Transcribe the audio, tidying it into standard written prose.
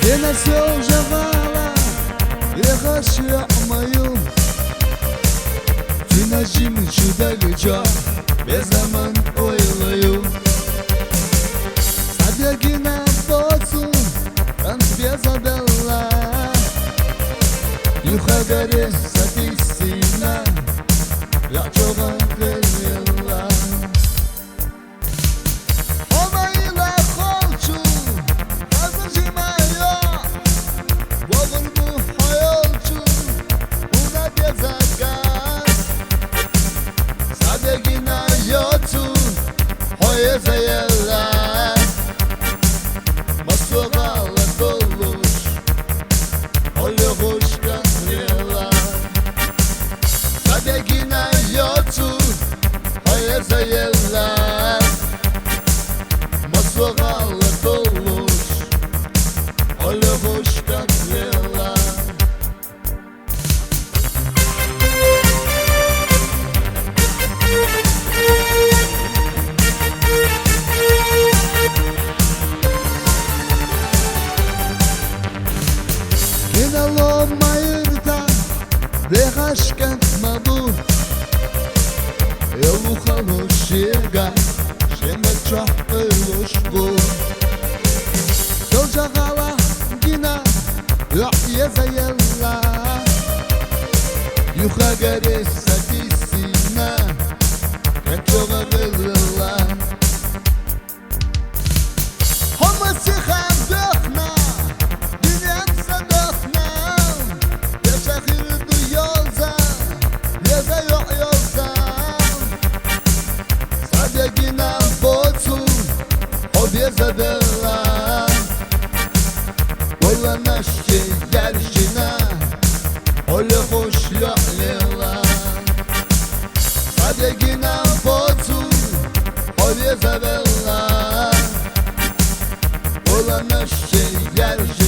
Yine sojawala Yehashia мою Тинажим чудо-гачо Без zaman ойлаю Забеги на боцу Там без обела Юхагаре сатисина Я чога хелела Zayela Masogala doluş Olha roşka zrela Sadegi na yotu Olha zayela Masogala doluş Olha roşka zrela Кинало майрта Вехашкан мабу Елухало шега Шемача элушбу Солжагала гина Езаела Юхагаре сатисина Качога гылла Хомасиха дохна Zabella Ola naşke gerçina Ola hoş lela Sadegina botu Ola Zabella Ola naşke gerçina